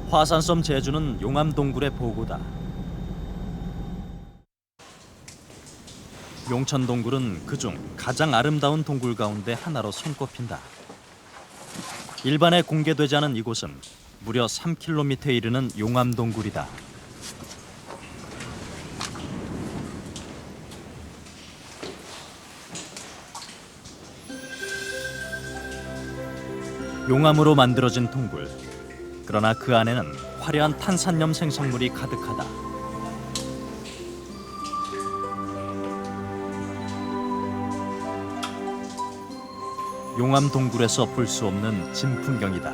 화산섬 제주는 용암 동굴의 보고다. 용천 동굴은 그중 가장 아름다운 동굴 가운데 하나로 손꼽힌다. 일반에 공개되지 않은 이곳은 무려 3km에 이르는 용암 동굴이다. 용암으로 만들어진 동굴. 그러나 그 안에는 화려한 탄산염 생성물이 가득하다. 용암 동굴에서 볼 수 없는 진풍경이다.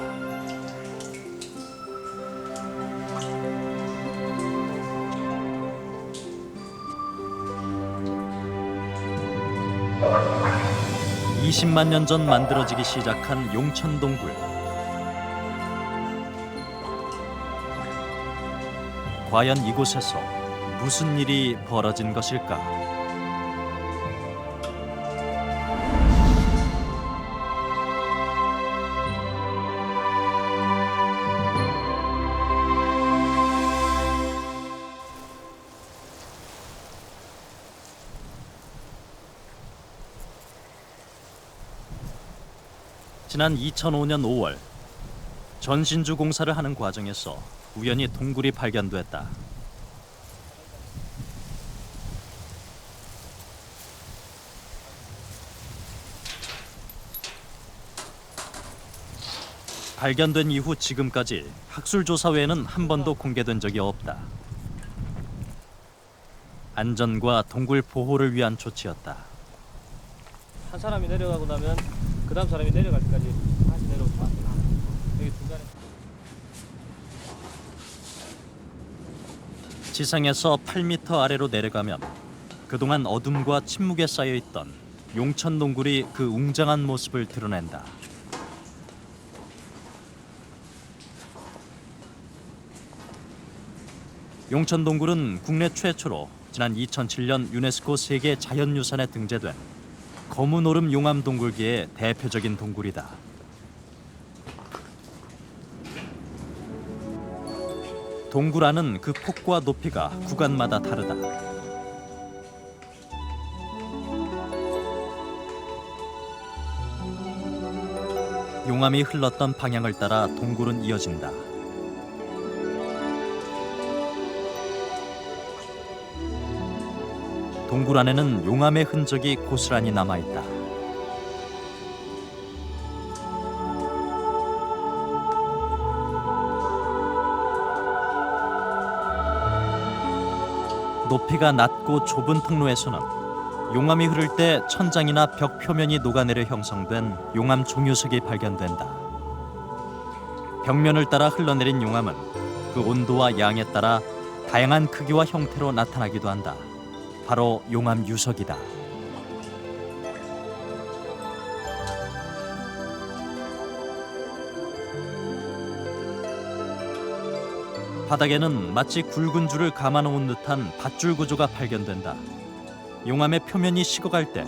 (20만 년) 전 만들어지기 시작한 용천 동굴. 과연 이곳에서 무슨 일이 벌어진 것일까? 지난 2005년 5월 전신주 공사를 하는 과정에서 우연히 동굴이 발견됐다. 발견된 이후 지금까지 학술조사 외에는 한 번도 공개된 적이 없다. 안전과 동굴 보호를 위한 조치였다. 한 사람이 내려가고 나면 그 다음 사람이 내려갈 때까지 다시 내려오지 마세요. 여기 중간에 지상에서 8m 아래로 내려가면 그동안 어둠과 침묵에 쌓여있던 용천 동굴이 그 웅장한 모습을 드러낸다. 용천 동굴은 국내 최초로 지난 2007년 유네스코 세계 자연유산에 등재된 검은 얼음 용암 동굴계의 대표적인 동굴이다. 동굴 안은 그 폭과 높이가 구간마다 다르다. 용암이 흘렀던 방향을 따라 동굴은 이어진다. 동굴 안에는 용암의 흔적이 고스란히 남아있다. 높이가 낮고 좁은 통로에서는 용암이 흐를 때 천장이나 벽 표면이 녹아내려 형성된 용암 종유석이 발견된다. 벽면을 따라 흘러내린 용암은 그 온도와 양에 따라 다양한 크기와 형태로 나타나기도 한다. 바로 용암 유석이다. 바닥에는 마치 굵은 줄을 감아놓은 듯한 밧줄 구조가 발견된다. 용암의 표면이 식어갈 때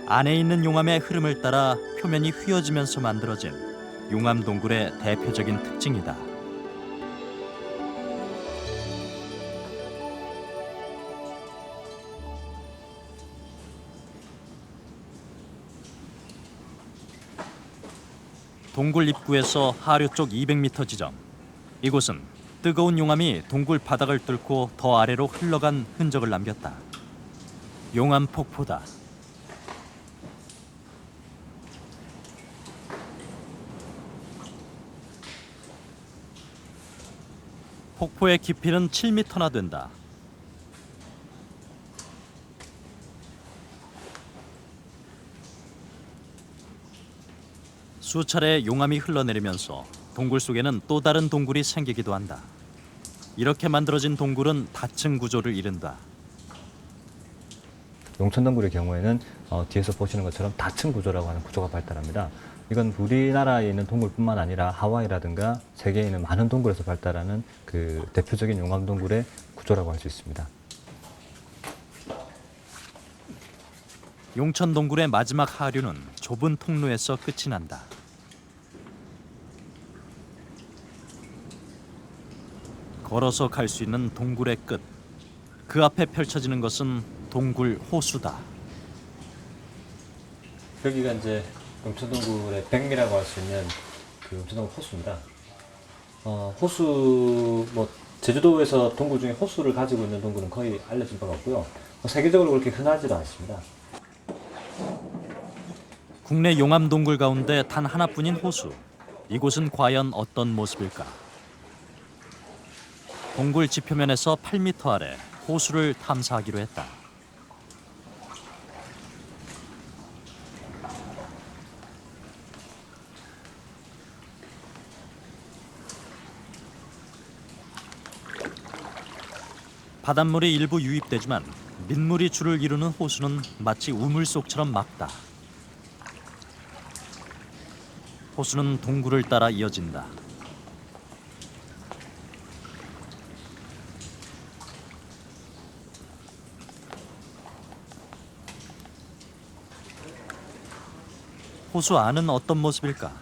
안에 있는 용암의 흐름을 따라 표면이 휘어지면서 만들어진 용암 동굴의 대표적인 특징이다. 동굴 입구에서 하류 쪽 200m 지점. 이곳은 뜨거운 용암이 동굴 바닥을 뚫고 더 아래로 흘러간 흔적을 남겼다. 용암 폭포다. 폭포의 깊이는 7m나 된다. 수차례 용암이 흘러내리면서 동굴 속에는 또 다른 동굴이 생기기도 한다. 이렇게 만들어진 동굴은 다층 구조를 이룬다. 용천 동굴의 경우에는 뒤에서 보시는 것처럼 다층 구조라고 하는 구조가 발달합니다. 이건 우리나라에 있는 동굴뿐만 아니라 하와이라든가 세계에 있는 많은 동굴에서 발달하는 그 대표적인 용암 동굴의 구조라고 할 수 있습니다. 용천 동굴의 마지막 하류는 좁은 통로에서 끝이 난다. 걸어서 갈 수 있는 동굴의 끝. 그 앞에 펼쳐지는 것은 동굴 호수다. 여기가 이제 용천동굴의 백미라고 할 수 있는 그 용천동굴 호수입니다. 호수 제주도에서 동굴 중에 호수를 가지고 있는 동굴은 거의 알려진 바가 없고요. 세계적으로 그렇게 흔하지도 않습니다. 국내 용암 동굴 가운데 단 하나뿐인 호수. 이곳은 과연 어떤 모습일까? 동굴 지표면에서 8m 아래 호수를 탐사하기로 했다. 바닷물이 일부 유입되지만 민물이 줄을 이루는 호수는 마치 우물 속처럼 맑다. 호수는 동굴을 따라 이어진다. 호수 안은 어떤 모습일까?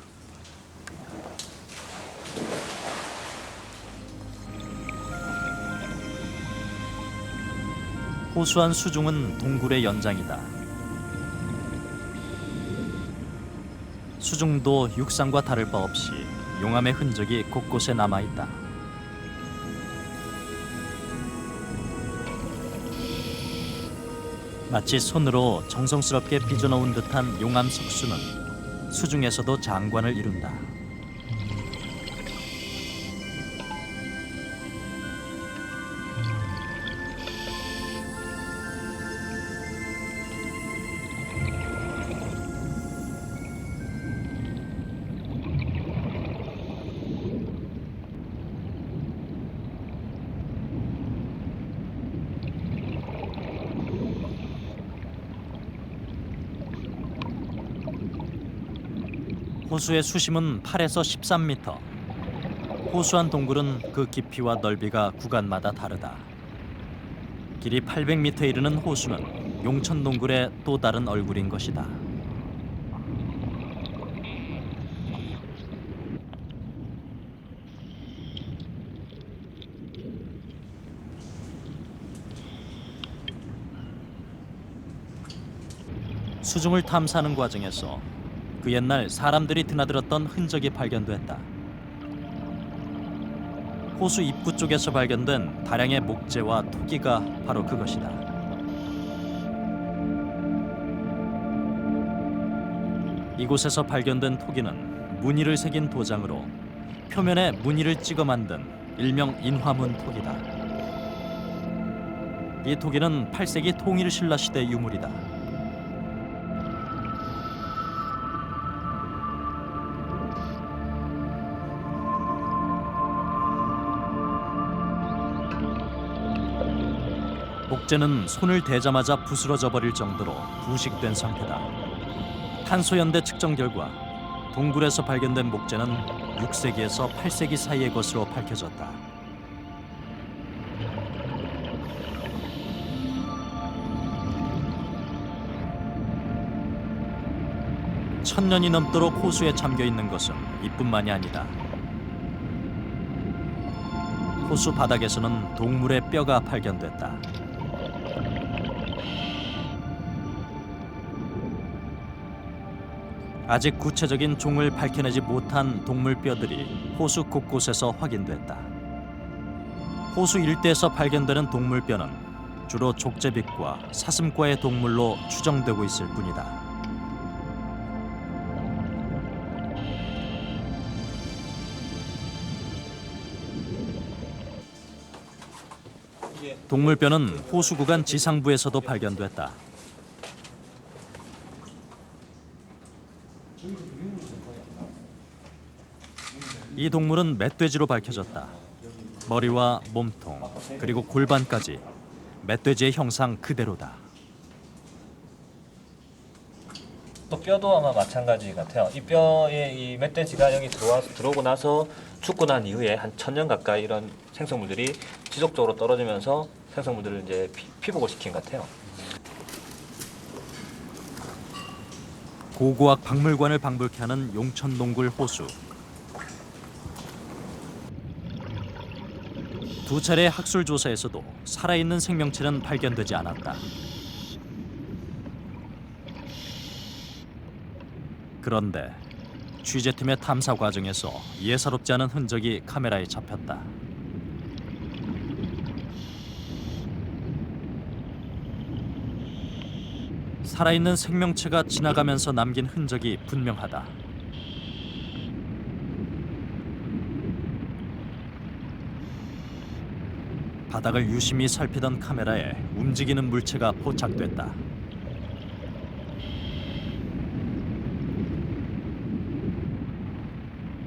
호수 안 수중은 동굴의 연장이다. 수중도 육상과 다를 바 없이 용암의 흔적이 곳곳에 남아있다. 마치 손으로 정성스럽게 빚어놓은 듯한 용암 석수는 수중에서도 장관을 이룬다. 호수의 수심은 8에서 13m. 호수안 동굴은 그 깊이와 넓이가 구간마다 다르다. 길이 800m에 이르는 호수는 용천 동굴의 또 다른 얼굴인 것이다. 수중을 탐사하는 과정에서 그 옛날 사람들이 드나들었던 흔적이 발견됐다. 호수 입구 쪽에서 발견된 다량의 목재와 토기가 바로 그것이다. 이곳에서 발견된 토기는 무늬를 새긴 도장으로 표면에 무늬를 찍어 만든 일명 인화문 토기다. 이 토기는 8세기 통일신라 시대 유물이다. 목재는 손을 대자마자 부스러져 버릴 정도로 부식된 상태다. 탄소연대 측정 결과 동굴에서 발견된 목재는 6세기에서 8세기 사이의 것으로 밝혀졌다. 천년이 넘도록 호수에 잠겨 있는 것은 이뿐만이 아니다. 호수 바닥에서는 동물의 뼈가 발견됐다. 아직 구체적인 종을 밝혀내지 못한 동물 뼈들이 호수 곳곳에서 확인됐다. 호수 일대에서 발견되는 동물 뼈는 주로 족제비과 사슴과의 동물로 추정되고 있을 뿐이다. 동물뼈는 호수 구간 지상부에서도 발견됐다. 이 동물은 멧돼지로 밝혀졌다. 머리와 몸통, 그리고 골반까지 멧돼지의 형상 그대로다. 또 뼈도 아마 마찬가지 같아요. 이 뼈에 이 멧돼지가 여기 들어오고 나서 죽고 난 이후에 한 1000년 가까이 이런 생성물들이 지속적으로 떨어지면서 생성물들을 이제 피복을 시킨 것 같아요. 고고학 박물관을 방불케 하는 용천동굴 호수. 두 차례 학술 조사에서도 살아있는 생명체는 발견되지 않았다. 그런데 취재팀의 탐사 과정에서 예사롭지 않은 흔적이 카메라에 잡혔다. 살아있는 생명체가 지나가면서 남긴 흔적이 분명하다. 바닥을 유심히 살피던 카메라에 움직이는 물체가 포착됐다.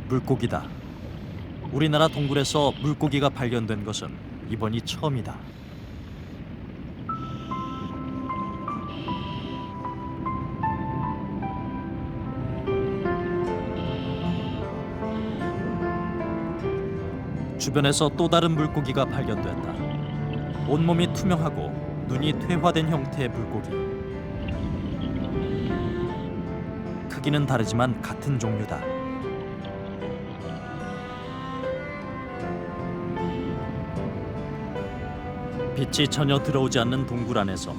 물고기다. 우리나라 동굴에서 물고기가 발견된 것은 이번이 처음이다. 주변에서 또 다른 물고기가 발견됐다. 온몸이 투명하고 눈이 퇴화된 형태의 물고기. 크기는 다르지만 같은 종류다. 빛이 전혀 들어오지 않는 동굴 안에서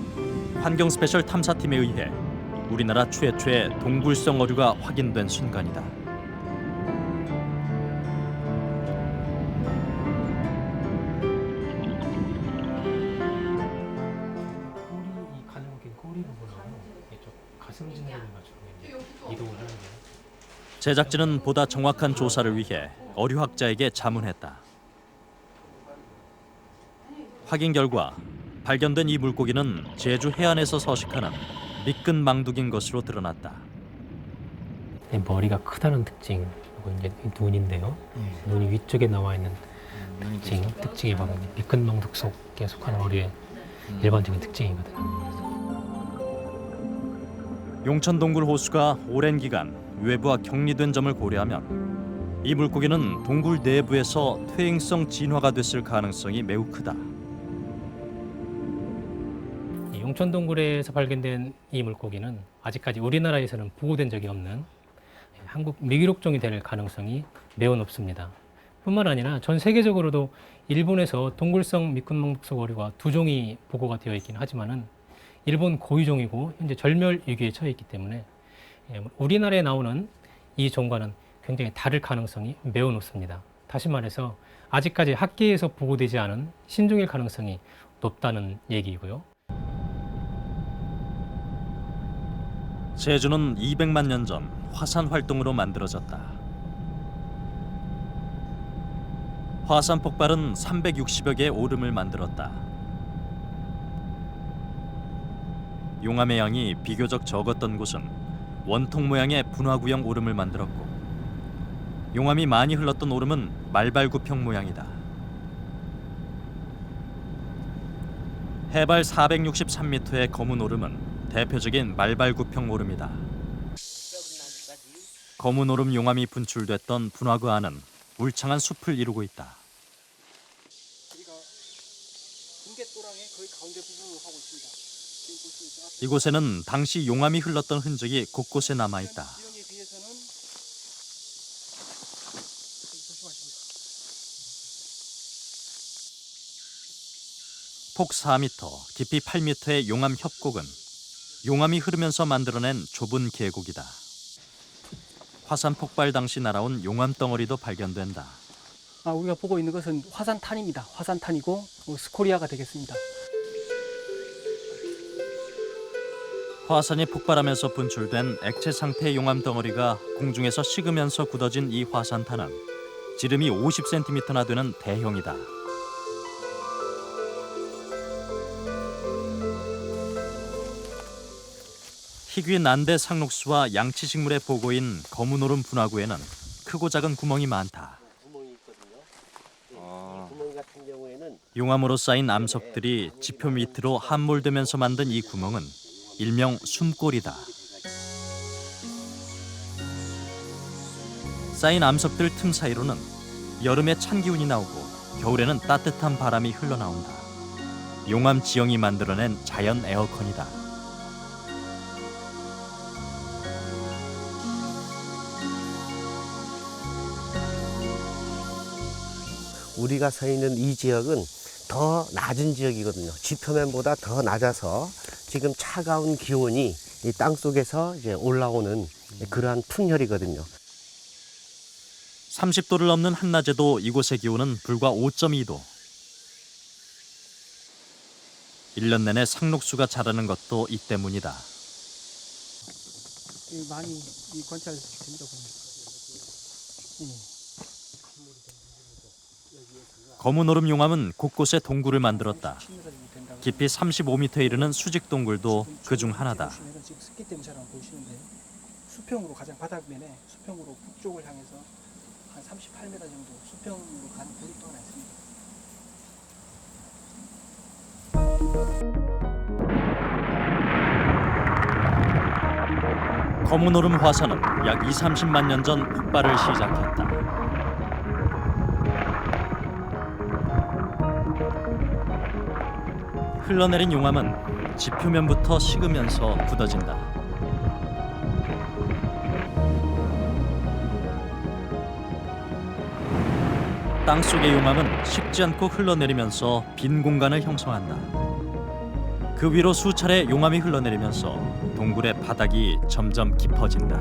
환경 스페셜 탐사팀에 의해 우리나라 최초의 동굴성 어류가 확인된 순간이다. 이 가늘게 꼬리를 보려면 이쪽 가슴 진행을 맞추고 이동을 하는데요. 제작진은 보다 정확한 조사를 위해 어류학자에게 자문했다. 확인 결과 발견된 이 물고기는 제주 해안에서 서식하는 미끈 망둥인 것으로 드러났다. 머리가 크다는 특징, 그리고 이제 눈인데요. 눈이 위쪽에 나와 있는 특징이 바로 미끈망둑 속에 속하는 어류의 일반적인 특징이거든요. 용천 동굴 호수가 오랜 기간 외부와 격리된 점을 고려하면 이 물고기는 동굴 내부에서 퇴행성 진화가 됐을 가능성이 매우 크다. 이 용천 동굴에서 발견된 이 물고기는 아직까지 우리나라에서는 보호된 적이 없는 한국 미기록종이 될 가능성이 매우 높습니다. 뿐만 아니라 전 세계적으로도 일본에서 동굴성 미끈망독 어류가 2종이 보고가 되어 있긴 하지만은 일본 고유종이고 현재 절멸 위기에 처해 있기 때문에 우리나라에 나오는 이 종과는 굉장히 다를 가능성이 매우 높습니다. 다시 말해서 아직까지 학계에서 보고되지 않은 신종일 가능성이 높다는 얘기이고요. 제주는 200만 년 전 화산 활동으로 만들어졌다. 화산 폭발은 360여 개의 오름을 만들었다. 용암의 양이 비교적 적었던 곳은 원통 모양의 분화구형 오름을 만들었고, 용암이 많이 흘렀던 오름은 말발굽형 모양이다. 해발 463m의 검은 오름은 대표적인 말발굽형 오름이다. 검은 오름 용암이 분출됐던 분화구 안은 울창한 숲을 이루고 있다. 우리가 붕괴토랑의 거의 가운데 부분을 하고 있습니다. 지금 볼 수 있죠. 앞에 이곳에는 당시 용암이 흘렀던 흔적이 곳곳에 남아 있다. 지형에 비해서는 조심하십니다. 폭 4m, 깊이 8m의 용암 협곡은 용암이 흐르면서 만들어낸 좁은 계곡이다. 화산 폭발 당시 날아온 용암 덩어리도 발견된다. 우리가 보고 있는 것은 화산탄입니다. 화산탄이고 스코리아가 되겠습니다. 화산이 폭발하면서 분출된 액체 상태의 용암 덩어리가 공중에서 식으면서 굳어진 이 화산탄은 지름이 50cm나 되는 대형이다. 희귀 난대 상록수와 양치식물의 보고인 검은 오름 분화구에는 크고 작은 구멍이 많다. 구멍이 있거든요. 이 구멍 같은 경우에는 용암으로 쌓인 암석들이 지표 밑으로 함몰되면서 만든 이 구멍은 일명 숨골이다. 쌓인 암석들 틈 사이로는 여름에 찬 기운이 나오고 겨울에는 따뜻한 바람이 흘러나온다. 용암 지형이 만들어낸 자연 에어컨이다. 우리가 서 있는 이 지역은 더 낮은 지역이거든요. 지표면보다 더 낮아서 지금 차가운 기온이 이 땅 속에서 이제 올라오는 그러한 풍열이거든요. 30도를 넘는 한낮에도 이곳의 기온은 불과 5.2도. 1년 내내 상록수가 자라는 것도 이 때문이다. 많이 관찰됩니다. 보면. 검은 얼음 용암은 곳곳에 동굴을 만들었다. 10m 정도 된다고. 깊이 35m에 이르는 수직 동굴도 그중 하나다. 보시면은 지금 습기 때문에 잘 안 보이시는데요. 수평으로 가장 바닥면에 수평으로 북쪽을 향해서 한 38m 정도 수평으로 가는 굴이 또 하나 있습니다. 검은 얼음 화산은 약 20-30만 년 전 폭발을 시작했다. 흘러내린 용암은 지표면부터 식으면서 굳어진다. 땅속의 용암은 식지 않고 흘러내리면서 빈 공간을 형성한다. 그 위로 수차례 용암이 흘러내리면서 동굴의 바닥이 점점 깊어진다.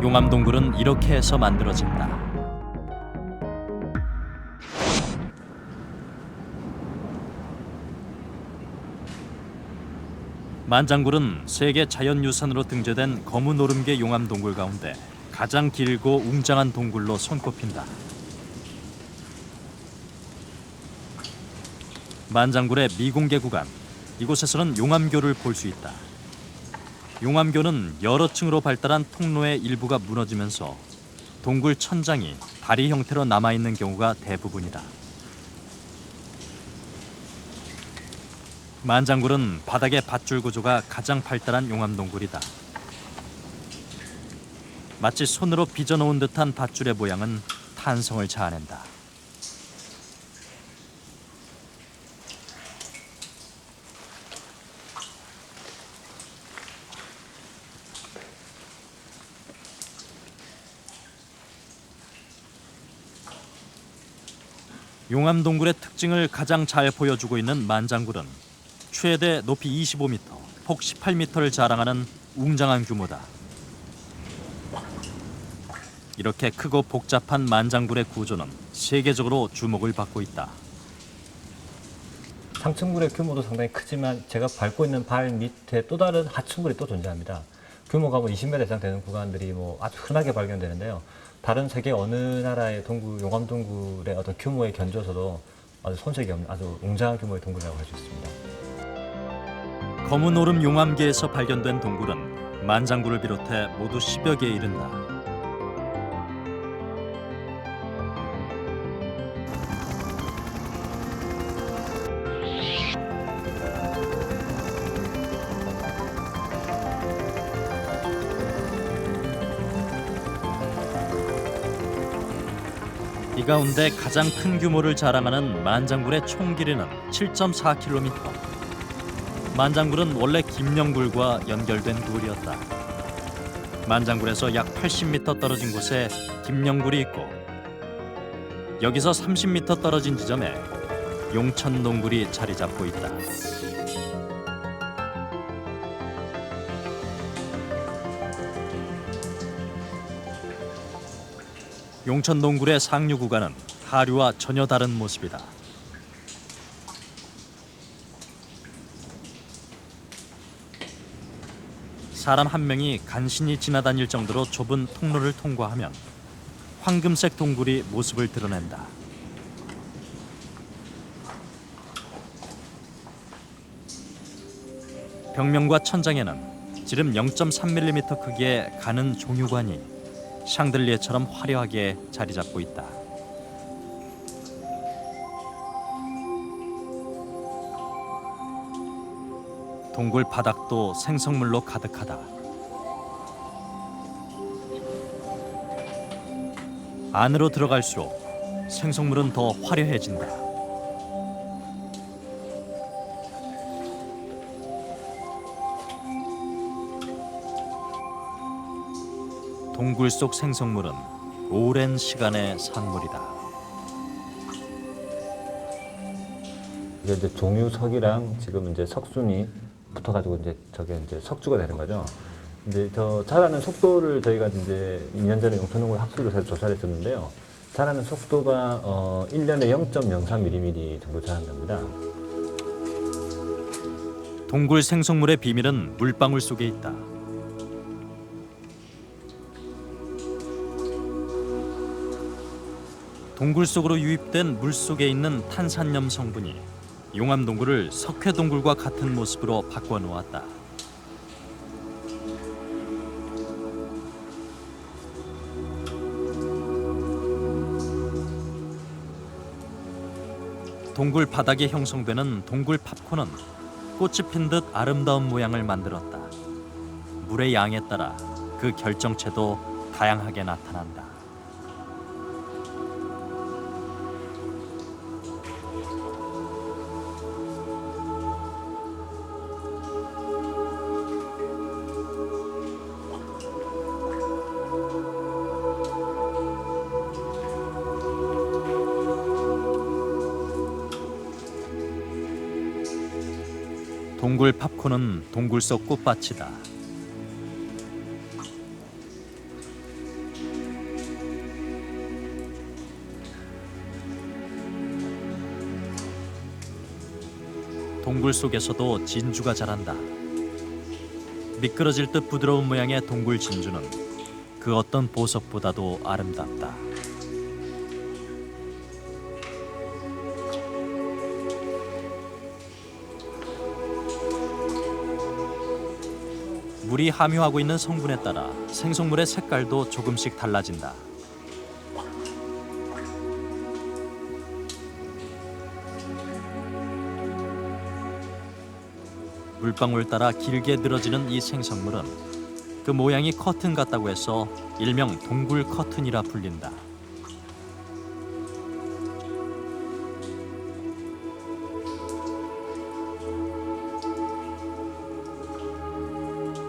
용암 동굴은 이렇게 해서 만들어진다. 만장굴은 세계 자연유산으로 등재된 검은 오름계 용암 동굴 가운데 가장 길고 웅장한 동굴로 손꼽힌다. 만장굴의 미공개 구간, 이곳에서는 용암교를 볼 수 있다. 용암교는 여러 층으로 발달한 통로의 일부가 무너지면서 동굴 천장이 다리 형태로 남아있는 경우가 대부분이다. 만장굴은 바닥의 밧줄 구조가 가장 발달한 용암 동굴이다. 마치 손으로 빚어놓은 듯한 밧줄의 모양은 탄성을 자아낸다. 용암 동굴의 특징을 가장 잘 보여주고 있는 만장굴은 최대 높이 25m, 폭 18m를 자랑하는 웅장한 규모다. 이렇게 크고 복잡한 만장굴의 구조는 세계적으로 주목을 받고 있다. 상층굴의 규모도 상당히 크지만 제가 밟고 있는 발 밑에 또 다른 하층굴이 또 존재합니다. 규모가 20m 이상 되는 구간들이 아주 흔하게 발견되는데요. 다른 세계 어느 나라의 동굴, 용암 동굴의 어떤 규모에 견줘서도 아주 손색이 없는 아주 웅장한 규모의 동굴이라고 할 수 있습니다. 검은 오름 용암계에서 발견된 동굴은 만장굴을 비롯해 모두 10여 개에 이른다. 이 가운데 가장 큰 규모를 자랑하는 만장굴의 총 길이는 7.4km. 만장굴은 원래 김녕굴과 연결된 굴이었다. 만장굴에서 약 80m 떨어진 곳에 김녕굴이 있고 여기서 30m 떨어진 지점에 용천동굴이 자리 잡고 있다. 용천동굴의 상류 구간은 하류와 전혀 다른 모습이다. 사람 한 명이 간신히 지나다닐 정도로 좁은 통로를 통과하면 황금색 동굴이 모습을 드러낸다. 벽면과 천장에는 지름 0.3mm 크기의 가는 종유관이 샹들리에처럼 화려하게 자리 잡고 있다. 동굴 바닥도 생성물로 가득하다. 안으로 들어갈수록 생성물은 더 화려해진다. 동굴 속 생성물은 오랜 시간의 산물이다. 이게 이제 종유석이랑 지금 이제 석순이 붙어가지고 이제 저게 이제 석주가 되는 거죠. 이제 저 자라는 속도를 저희가 이제 2년 전에 용천동굴 학술을 해서 조사를 했었는데요. 자라는 속도가 1년에 0.03mm 정도 자란답니다. 동굴 생성물의 비밀은 물방울 속에 있다. 동굴 속으로 유입된 물 속에 있는 탄산염 성분이 용암동굴을 석회동굴과 같은 모습으로 바꿔 놓았다. 동굴 바닥에 형성되는 동굴 팝콘은 꽃이 핀 듯 아름다운 모양을 만들었다. 물의 양에 따라 그 결정체도 다양하게 나타난다. 동굴 팝콘은 동굴 속 꽃밭이다. 동굴 속에서도 진주가 자란다. 미끄러질 듯 부드러운 모양의 동굴 진주는 그 어떤 보석보다도 아름답다. 물이 함유하고 있는 성분에 따라 생성물의 색깔도 조금씩 달라진다. 물방울 따라 길게 늘어지는 이 생성물은 그 모양이 커튼 같다고 해서 일명 동굴 커튼이라 불린다.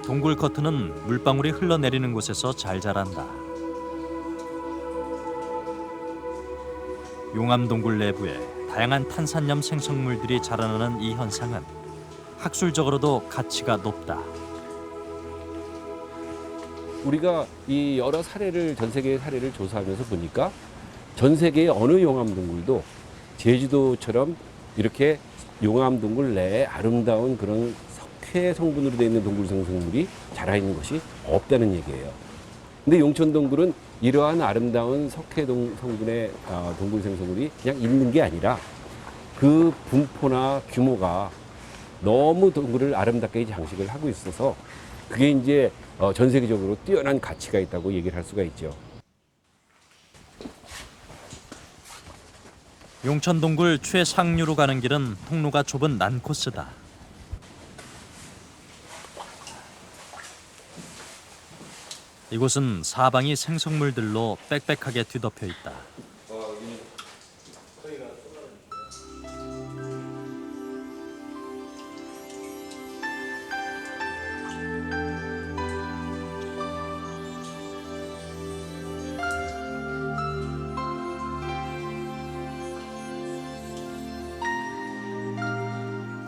동굴 커튼은 물방울이 흘러내리는 곳에서 잘 자란다. 용암동굴 내부에 다양한 탄산염 생성물들이 자라나는 이 현상은 학술적으로도 가치가 높다. 우리가 이 여러 사례를 전 세계의 사례를 조사하면서 보니까 전 세계의 어느 용암동굴도 제주도처럼 이렇게 용암동굴 내에 아름다운 그런 석회 성분으로 되어 있는 동굴 생성물이 자라 있는 것이 없다는 얘기예요. 근데 용천동굴은 이러한 아름다운 석회 성분의 동굴 생성물이 그냥 있는 게 아니라 그 분포나 규모가 너무 동굴을 아름답게 장식을 하고 있어서 그게 이제 전 세계적으로 뛰어난 가치가 있다고 얘기를 할 수가 있죠. 용천동굴 최상류로 가는 길은 통로가 좁은 난코스다. 이곳은 사방이 생성물들로 빽빽하게 뒤덮여 있다.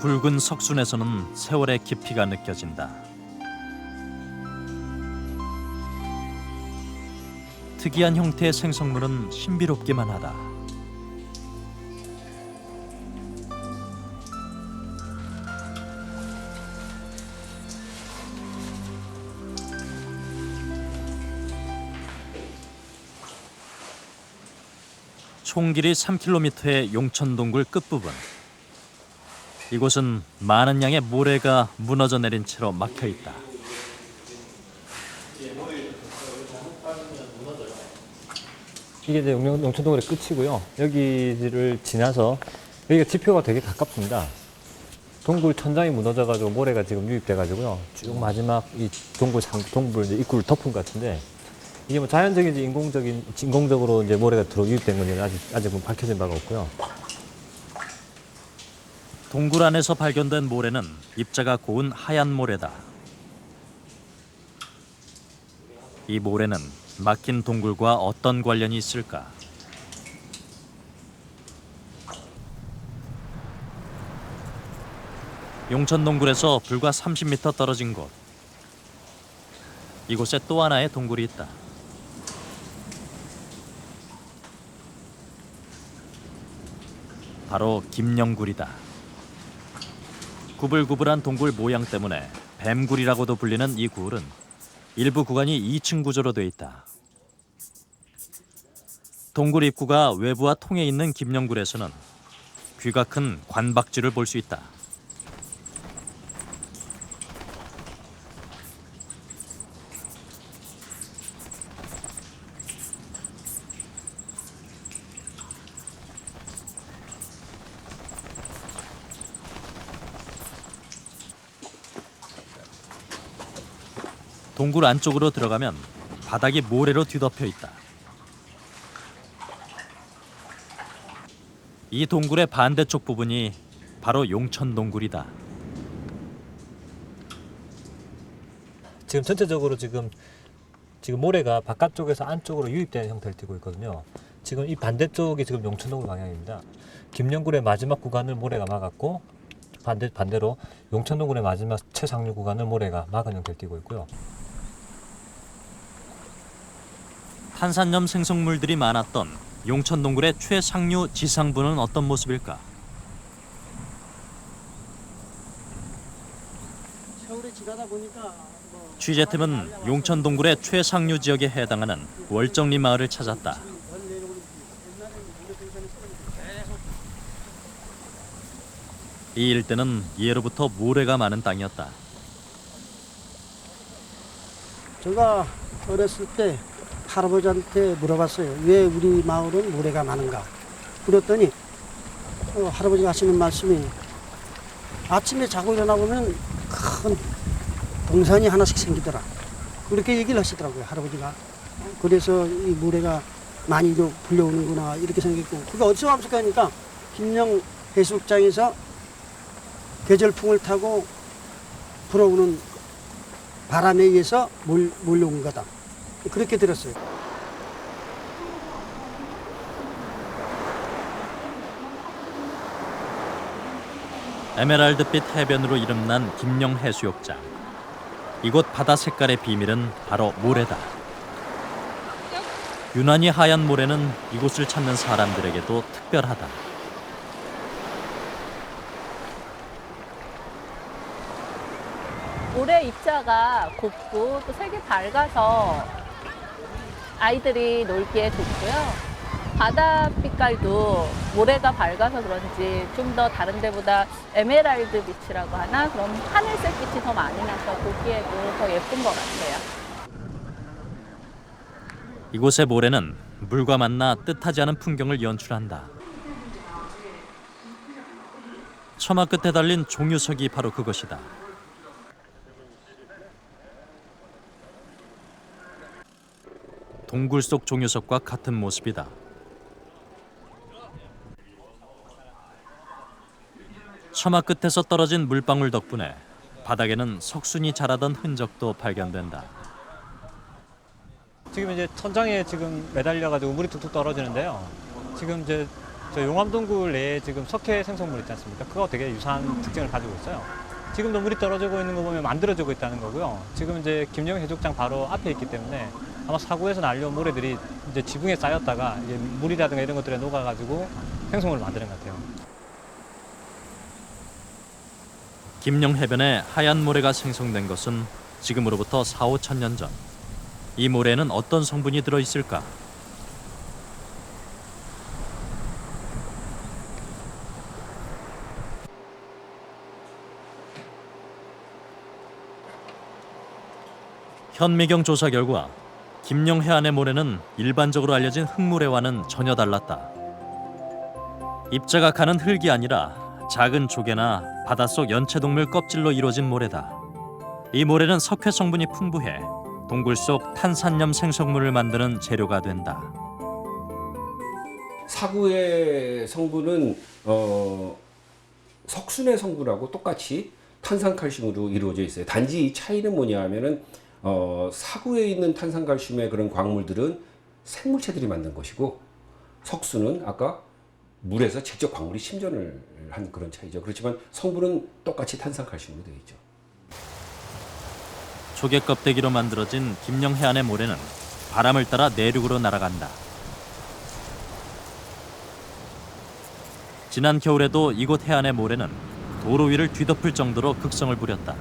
굵은 석순에서는 세월의 깊이가 느껴진다. 특이한 형태의 생성물은 신비롭기만 하다. 총 길이 3km의 용천동굴 끝부분. 이곳은 많은 양의 모래가 무너져 내린 채로 막혀 있다. 이게 이제 용천동굴의 끝이고요. 여기를 지나서 여기가 지표가 되게 가깝습니다. 동굴 천장이 무너져가지고 모래가 지금 유입돼가지고요. 쭉 마지막 이 동굴 이제 입구를 덮은 것 같은데 이게 뭐 자연적인지 인공적으로 이제 모래가 유입된 건지 아직 뭐 밝혀진 바가 없고요. 동굴 안에서 발견된 모래는 입자가 고운 하얀 모래다. 이 모래는 막힌 동굴과 어떤 관련이 있을까? 용천 동굴에서 불과 30m 떨어진 곳. 이곳에 또 하나의 동굴이 있다. 바로 김영굴이다. 구불구불한 동굴 모양 때문에 뱀굴이라고도 불리는 이 굴은 일부 구간이 2층 구조로 돼 있다. 동굴 입구가 외부와 통해 있는 김영굴에서는 귀가 큰 관박쥐를 볼 수 있다. 동굴 안쪽으로 들어가면 바닥이 모래로 뒤덮여 있다. 이 동굴의 반대쪽 부분이 바로 용천 동굴이다. 지금 전체적으로 지금 모래가 바깥쪽에서 안쪽으로 유입되는 형태를 띠고 있거든요. 지금 이 반대쪽이 지금 용천동굴 방향입니다. 김영굴의 마지막 구간을 모래가 막았고 반대로 용천동굴의 마지막 최상류 구간을 모래가 막은 형태를 띠고 있고요. 탄산염 생성물들이 많았던 용천 동굴의 최상류 지상부는 어떤 모습일까? 세월이 지나다 보니까 취재팀은 용천 동굴의 최상류 지역에 해당하는 월정리 마을을 찾았다. 이 일대는 예로부터 모래가 많은 땅이었다. 제가 어렸을 때 할아버지한테 물어봤어요. 왜 우리 마을은 모래가 많은가? 그랬더니 할아버지가 하시는 말씀이 아침에 자고 일어나 보면 큰 동산이 하나씩 생기더라. 그렇게 얘기를 하시더라고요, 할아버지가. 그래서 이 모래가 많이도 불려오는구나 이렇게 생각했고, 그게 어디서 감속하니까 김영 해수욕장에서 계절풍을 타고 불어오는 바람에 의해서 몰려온 거다. 그렇게 들었어요. 에메랄드빛 해변으로 이름난 김영 해수욕장. 이곳 바다 색깔의 비밀은 바로 모래다. 유난히 하얀 모래는 이곳을 찾는 사람들에게도 특별하다. 모래 입자가 곱고 또 색이 밝아서 아이들이 놀기에 좋고요. 바다 빛깔도 모래가 밝아서 그런지 좀 더 다른 데보다 에메랄드 빛이라고 하나? 그런 하늘색 빛이 더 많이 나서 보기에도 더 예쁜 것 같아요. 이곳의 모래는 물과 만나 뜻하지 않은 풍경을 연출한다. 처마 끝에 달린 종유석이 바로 그것이다. 동굴 속 종유석과 같은 모습이다. 처마 끝에서 떨어진 물방울 덕분에 바닥에는 석순이 자라던 흔적도 발견된다. 지금 이제 천장에 지금 매달려가지고 물이 툭툭 떨어지는데요. 지금 이제 저 용암동굴 내에 지금 석회 생성물 있지 않습니까? 그거 되게 유사한 특징을 가지고 있어요. 지금도 물이 떨어지고 있는 거 보면 만들어지고 있다는 거고요. 지금 이제 김영 해수욕장 바로 앞에 있기 때문에 아마 사고에서 날려온 모래들이 이제 지붕에 쌓였다가 이제 물이라든가 이런 것들에 녹아가지고 생성물을 만드는 것 같아요. 김영 해변에 하얀 모래가 생성된 것은 지금으로부터 4, 5천 년 전. 이 모래에는 어떤 성분이 들어있을까? 현미경 조사 결과 김영 해안의 모래는 일반적으로 알려진 흙모래와는 전혀 달랐다. 입자가 가는 흙이 아니라 작은 조개나 바닷속 연체동물 껍질로 이루어진 모래다. 이 모래는 석회 성분이 풍부해 동굴 속 탄산염 생성물을 만드는 재료가 된다. 사구의 성분은 석순의 성분하고 똑같이 탄산칼슘으로 이루어져 있어요. 단지 이 차이는 뭐냐 하면은 사구에 있는 탄산칼슘의 그런 광물들은 생물체들이 만든 것이고 석순은 아까 물에서 직접 광물이 심전을 한 그런 차이죠. 그렇지만 성분은 똑같이 탄산칼슘으로 되어 있죠. 조개 껍데기로 만들어진 김영 해안의 모래는 바람을 따라 내륙으로 날아간다. 지난 겨울에도 이곳 해안의 모래는 도로 위를 뒤덮을 정도로 극성을 부렸다.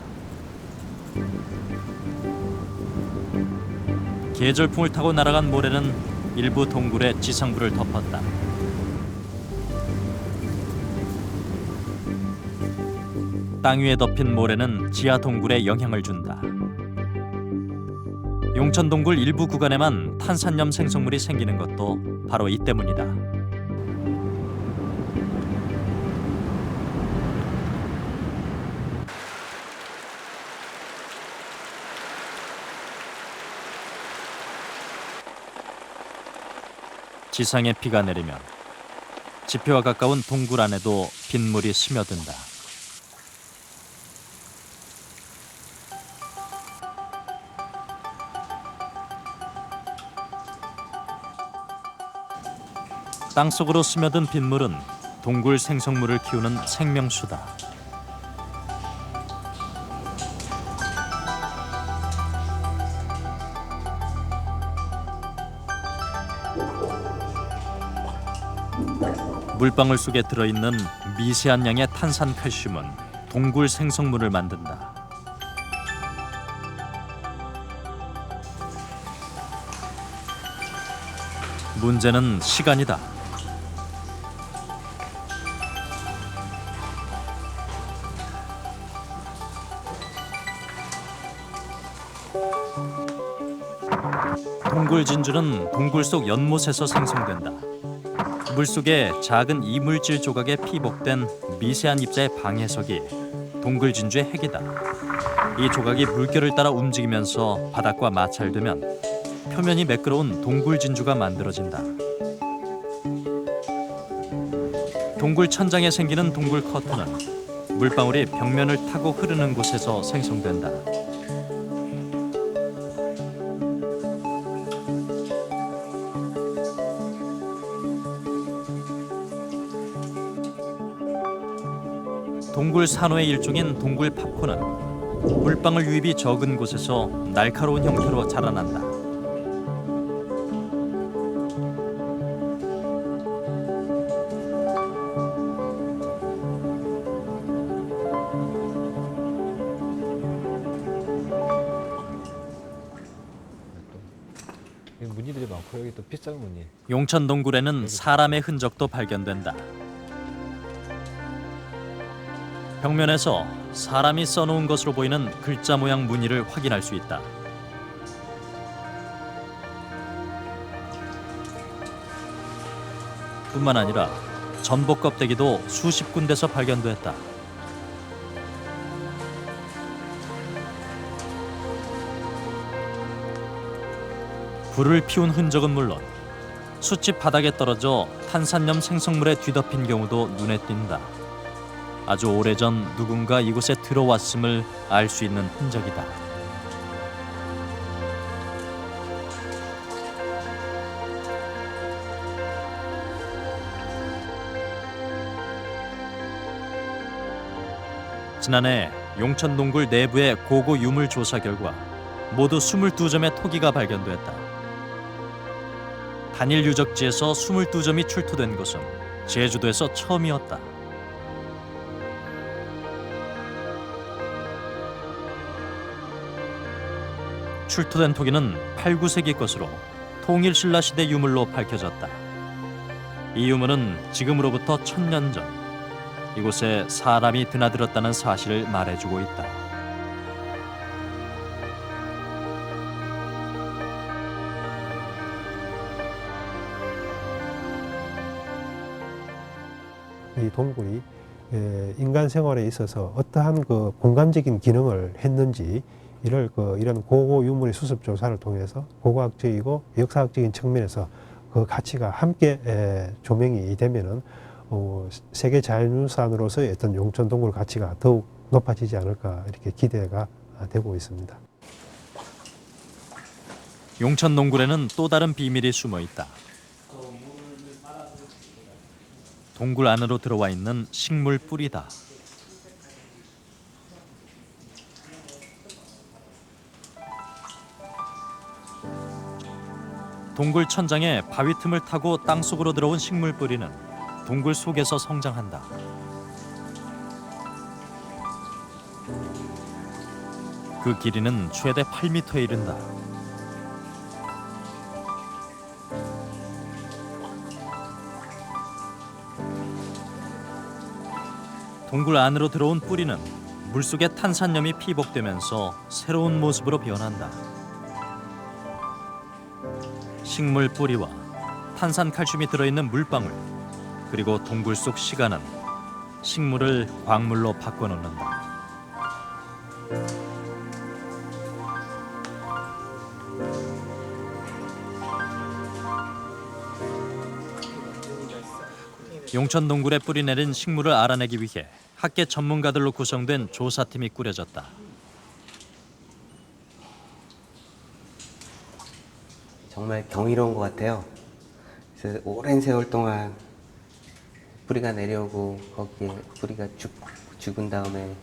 계절풍을 타고 날아간 모래는 일부 동굴의 지상부를 덮었다. 땅 위에 덮인 모래는 지하 동굴에 영향을 준다. 용천 동굴 일부 구간에만 탄산염 생성물이 생기는 것도 바로 이 때문이다. 지상에 비가 내리면 지표와 가까운 동굴 안에도 빗물이 스며든다. 땅속으로 스며든 빗물은 동굴 생성물을 키우는 생명수다. 물방울 속에 들어있는 미세한 양의 탄산칼슘은 동굴 생성물을 만든다. 문제는 시간이다. 동굴 진주는 동굴 속 연못에서 생성된다. 물속에 작은 이물질 조각에 피복된 미세한 입자의 방해석이 동굴 진주의 핵이다. 이 조각이 물결을 따라 움직이면서 바닥과 마찰되면 표면이 매끄러운 동굴 진주가 만들어진다. 동굴 천장에 생기는 동굴 커튼은 물방울이 벽면을 타고 흐르는 곳에서 생성된다. 동굴 산호의 일종인 동굴 팝콘은 물방울 유입이 적은 곳에서 날카로운 형태로 자라난다. 무늬들이 많고 여기 또 빗장 무늬. 용천 동굴에는 사람의 흔적도 발견된다. 벽면에서 사람이 써놓은 것으로 보이는 글자 모양 무늬를 확인할 수 있다. 뿐만 아니라 전복 껍데기도 수십 군데서 발견됐다. 불을 피운 흔적은 물론 숯집 바닥에 떨어져 탄산염 생성물에 뒤덮인 경우도 눈에 띈다. 아주 오래전 누군가 이곳에 들어왔음을 알 수 있는 흔적이다. 지난해 용천 동굴 내부의 고고 유물 조사 결과 모두 22점의 토기가 발견됐다. 단일 유적지에서 22점이 출토된 것은 제주도에서 처음이었다. 출토된 토기는 8, 9세기 것으로 통일신라 시대 유물로 밝혀졌다. 이 유물은 지금으로부터 1000년 전 이곳에 사람이 드나들었다는 사실을 말해주고 있다. 이 동굴이 인간 생활에 있어서 어떠한 그 공감적인 기능을 했는지 이를 이런 고고 유물의 수습 조사를 통해서 고고학적이고 역사학적인 측면에서 그 가치가 함께 조명이 되면은 세계 자연유산으로서의 어떤 용천 동굴 가치가 더욱 높아지지 않을까 이렇게 기대가 되고 있습니다. 용천 동굴에는 또 다른 비밀이 숨어 있다. 동굴 안으로 들어와 있는 식물 뿌리다. 동굴 천장에 바위 틈을 타고 땅속으로 들어온 식물 뿌리는 동굴 속에서 성장한다. 그 길이는 최대 8m에 이른다. 동굴 안으로 들어온 뿌리는 물속에 탄산염이 피복되면서 새로운 모습으로 변한다. 식물 뿌리와 탄산칼슘이 들어있는 물방울, 그리고 동굴 속 시간은 식물을 광물로 바꿔놓는다. 용천 동굴에 뿌리내린 식물을 알아내기 위해 학계 전문가들로 구성된 조사팀이 꾸려졌다. 정말 경이로운 것 같아요. 그래서 오랜 세월 동안 뿌리가 내려오고 거기에 뿌리가 죽은 다음에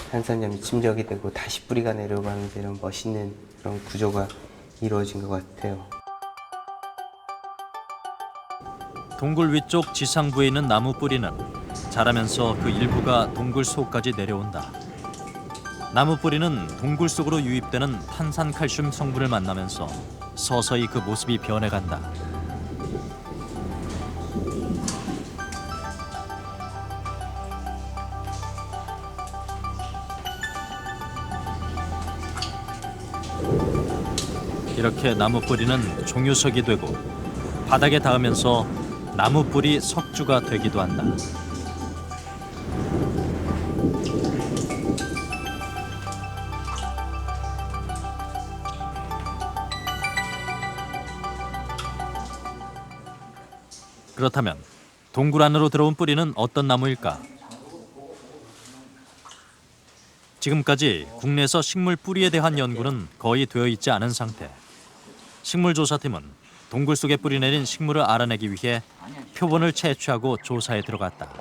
탄산염이 침적이 되고 다시 뿌리가 내려오고 하면서 이런 멋있는 그런 구조가 이루어진 것 같아요. 동굴 위쪽 지상부에 있는 나무 뿌리는 자라면서 그 일부가 동굴 속까지 내려온다. 나무 뿌리는 동굴 속으로 유입되는 탄산칼슘 성분을 만나면서 서서히 그 모습이 변해간다. 이렇게 나무 뿌리는 종유석이 되고 바닥에 닿으면서 나무 뿌리 석주가 되기도 한다. 그렇다면 동굴 안으로 들어온 뿌리는 어떤 나무일까? 지금까지 국내에서 식물 뿌리에 대한 연구는 거의 되어 있지 않은 상태. 식물조사팀은 동굴 속에 뿌리내린 식물을 알아내기 위해 표본을 채취하고 조사에 들어갔다.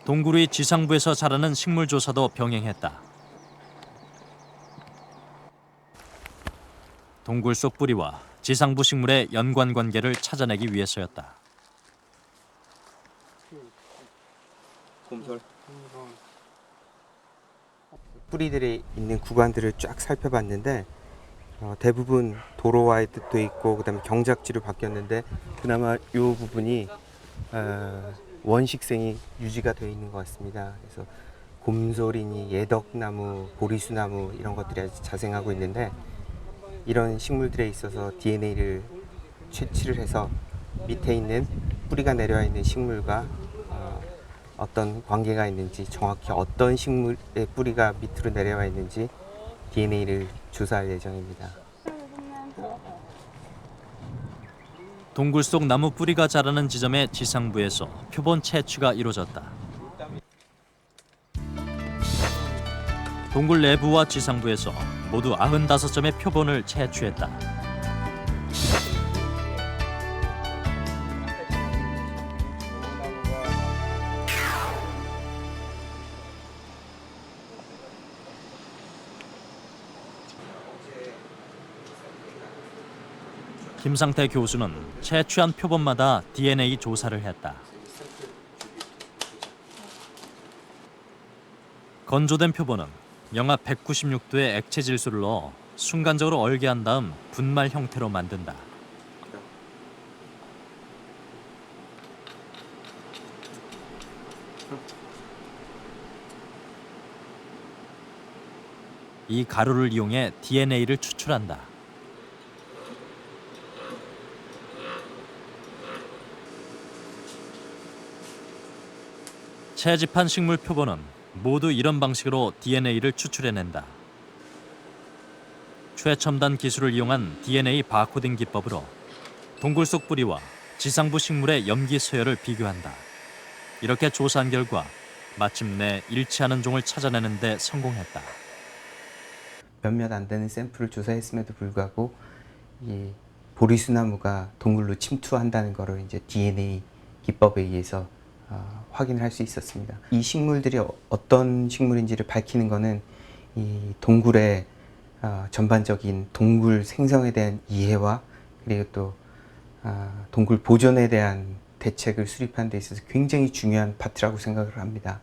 동굴 위 지상부에서 자라는 식물 조사도 병행했다. 동굴 속 뿌리와 지상부 식물의 연관 관계를 찾아내기 위해서였다. 뿌리들이 있는 구간들을 쫙 살펴봤는데 대부분 도로와의 뜻도 있고 그다음에 경작지로 바뀌었는데 그나마 이 부분이 원식생이 유지가 되어 있는 것 같습니다. 그래서 곰솔이니 예덕나무, 보리수나무 이런 것들이 아주 자생하고 있는데 이런 식물들에 있어서 DNA를 채취를 해서 밑에 있는 뿌리가 내려와 있는 식물과 어떤 관계가 있는지 정확히 어떤 식물의 뿌리가 밑으로 내려와 있는지 DNA를 조사할 예정입니다. 동굴 속 나무 뿌리가 자라는 지점의 지상부에서 표본 채취가 이루어졌다. 동굴 내부와 지상부에서 모두 95점의 표본을 채취했다. 김상태 교수는 채취한 표본마다 DNA 조사를 했다. 건조된 표본은 영하 196도의 액체 질소를 넣어 순간적으로 얼게 한 다음 분말 형태로 만든다. 이 가루를 이용해 DNA를 추출한다. 채집한 식물 표본은 모두 이런 방식으로 DNA를 추출해낸다. 최첨단 기술을 이용한 DNA 바코딩 기법으로 동굴 속 뿌리와 지상부 식물의 염기 서열을 비교한다. 이렇게 조사한 결과 마침내 일치하는 종을 찾아내는 데 성공했다. 몇몇 안 되는 샘플을 조사했음에도 불구하고 이 보리수나무가 동굴로 침투한다는 것을 이제 DNA 기법에 의해서 확인을 할 수 있었습니다. 이 식물들이 어떤 식물인지를 밝히는 것은 이 동굴의 전반적인 동굴 생성에 대한 이해와 그리고 또 동굴 보존에 대한 대책을 수립하는 데 있어서 굉장히 중요한 파트라고 생각을 합니다.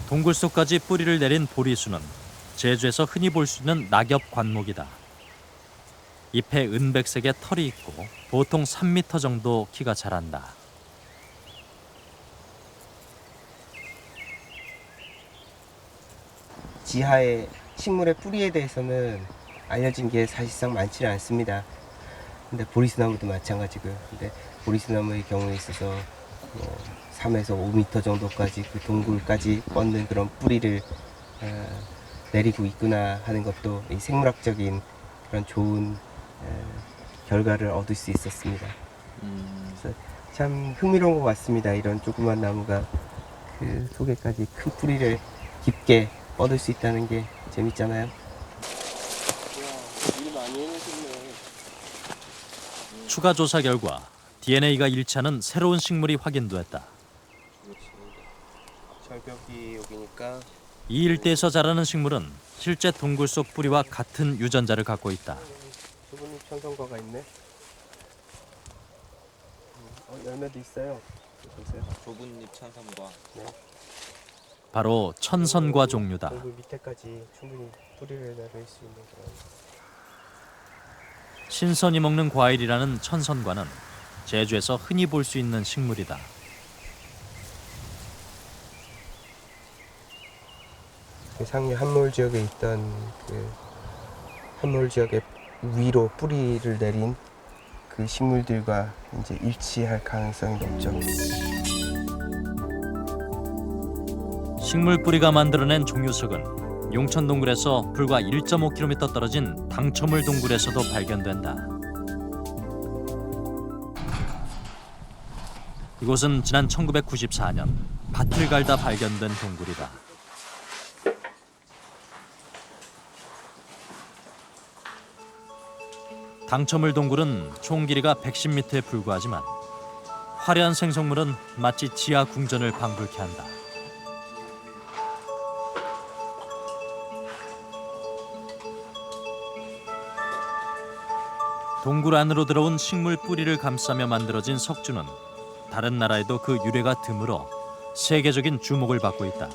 동굴 속까지 뿌리를 내린 보리수는 제주에서 흔히 볼 수 있는 낙엽 관목이다. 잎에 은백색의 털이 있고 보통 3m 정도 키가 자란다. 지하의 식물의 뿌리에 대해서는 알려진 게 사실상 많지는 않습니다. 근데 보리수나무도 마찬가지고요. 근데 보리수나무의 경우에 있어서 3에서 5m 정도까지 그 동굴까지 뻗는 그런 뿌리를 내리고 있구나 하는 것도 이 생물학적인 그런 좋은 결과를 얻을 수 있었습니다. 그래서 참 흥미로운 것 같습니다. 이런 조그만 나무가 그 속에까지 큰 뿌리를 깊게 뻗을 수 있다는 게 재밌잖아요. 추가 조사 결과 DNA가 일치하는 새로운 식물이 확인됐다. 절벽이 여기니까 이 일대에서 자라는 식물은 실제 동굴 속 뿌리와 같은 유전자를 갖고 있다. 좁은잎 천선과가 있네. 열매도 있어요. 보세요. 좁은잎 천선과. 네. 바로 천선과 종류다. 동굴 밑에까지 충분히 뿌리를 내릴 수 있는 그런. 신선이 먹는 과일이라는 천선과는 제주에서 흔히 볼 수 있는 식물이다. 상류 한몰 지역에 있던 그 한몰 지역의 위로 뿌리를 내린 그 식물들과 이제 일치할 가능성이 높죠. 식물 뿌리가 만들어낸 종유석은 용천 동굴에서 불과 1.5km 떨어진 당첨을 동굴에서도 발견된다. 이곳은 지난 1994년 밭을 갈다 발견된 동굴이다. 당첨을 동굴은 총 길이가 110m에 불과하지만 화려한 생성물은 마치 지하 궁전을 방불케 한다. 동굴 안으로 들어온 식물 뿌리를 감싸며 만들어진 석주는 다른 나라에도 그 유래가 드물어 세계적인 주목을 받고 있다.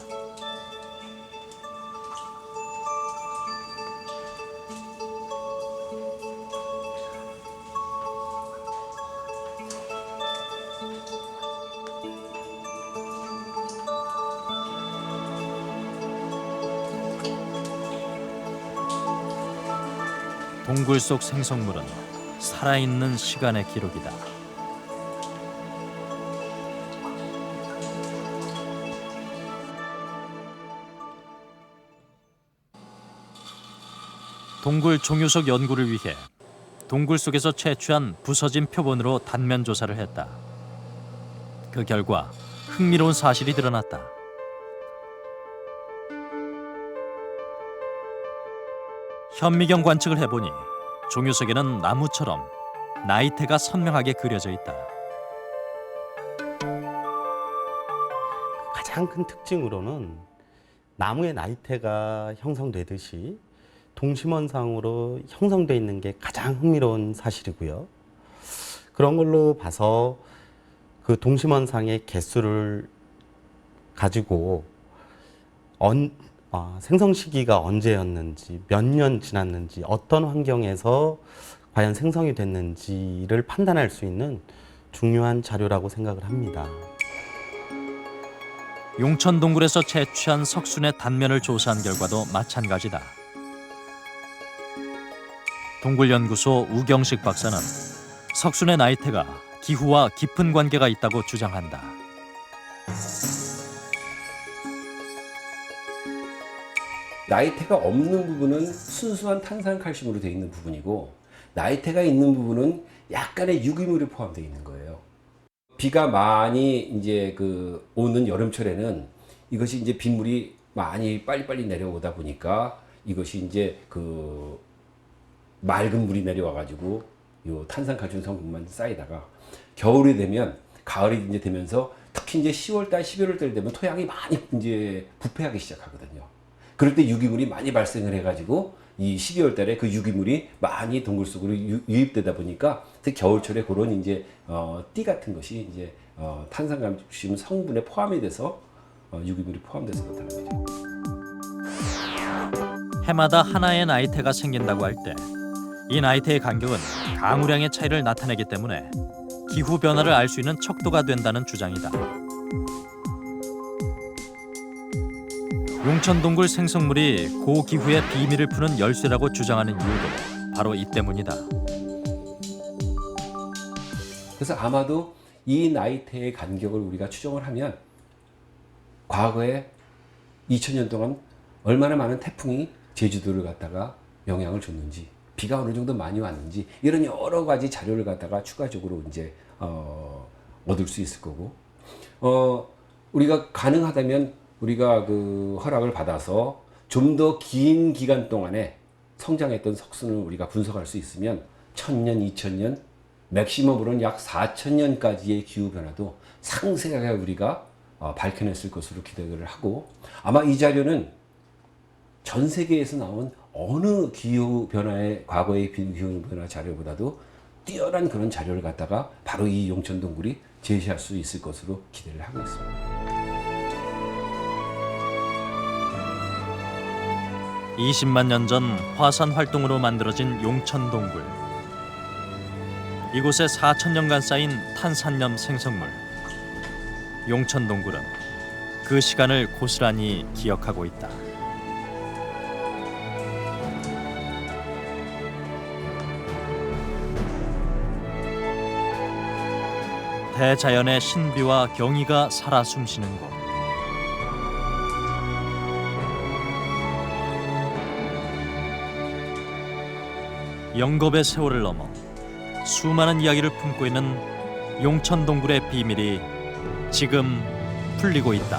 동굴 속 생성물은 살아있는 시간의 기록이다. 동굴 종유석 연구를 위해 동굴 속에서 채취한 부서진 표본으로 단면 조사를 했다. 그 결과 흥미로운 사실이 드러났다. 현미경 관측을 해보니 종유석에는 나무처럼 나이테가 선명하게 그려져 있다. 가장 큰 특징으로는 나무의 나이테가 형성되듯이 동심원상으로 형성되어 있는 게 가장 흥미로운 사실이고요. 그런 걸로 봐서 그 동심원상의 개수를 가지고 생성 시기가 언제였는지, 몇 년 지났는지, 어떤 환경에서 과연 생성이 됐는지를 판단할 수 있는 중요한 자료라고 생각을 합니다. 용천 동굴에서 채취한 석순의 단면을 조사한 결과도 마찬가지다. 동굴연구소 우경식 박사는 석순의 나이테가 기후와 깊은 관계가 있다고 주장한다. 나이테가 없는 부분은 순수한 탄산칼슘으로 되어 있는 부분이고, 나이테가 있는 부분은 약간의 유기물이 포함되어 있는 거예요. 비가 많이 이제 오는 여름철에는 이것이 이제 빗물이 많이 빨리빨리 내려오다 보니까 이것이 이제 맑은 물이 내려와가지고 요 탄산칼슘 성분만 쌓이다가 겨울이 되면 가을이 이제 되면서 특히 이제 10월달, 11월달 되면 토양이 많이 이제 부패하기 시작하거든요. 그럴 때 유기물이 많이 발생을 해가지고 이 12월달에 그 유기물이 많이 동굴 속으로 유입되다 보니까 특히 겨울철에 그런 이제 띠 같은 것이 이제 탄산칼슘 성분에 포함이 돼서 유기물이 포함돼서 나타나는 거죠. 해마다 하나의 나이테가 생긴다고 할 때 이 나이테의 간격은 강우량의 차이를 나타내기 때문에 기후 변화를 알 수 있는 척도가 된다는 주장이다. 용천동굴 생성물이 고기후의 비밀을 푸는 열쇠라고 주장하는 이유도 바로 이 때문이다. 그래서 아마도 이 나이테의 간격을 우리가 추정을 하면 과거에 2000년 동안 얼마나 많은 태풍이 제주도를 갖다가 영향을 줬는지, 비가 어느 정도 많이 왔는지 이런 여러 가지 자료를 갖다가 추가적으로 이제 얻을 수 있을 거고, 우리가 가능하다면 우리가 그 허락을 받아서 좀 더 긴 기간 동안에 성장했던 석순을 우리가 분석할 수 있으면 1000년, 2000년, 맥시멈으로는 약 4000년까지의 기후 변화도 상세하게 우리가 밝혀냈을 것으로 기대를 하고, 아마 이 자료는 전 세계에서 나온 어느 기후 변화의 과거의 기후 변화 자료보다도 뛰어난 그런 자료를 갖다가 바로 이 용천동굴이 제시할 수 있을 것으로 기대를 하고 있습니다. (20만 년) 전 화산 활동으로 만들어진 용천동굴. 이곳에 4000년간 쌓인 탄산염 생성물. 용천동굴은 그 시간을 고스란히 기억하고 있다. 대자연의 신비와 경이가 살아 숨쉬는 곳. 영겁의 세월을 넘어 수많은 이야기를 품고 있는 용천동굴의 비밀이 지금 풀리고 있다.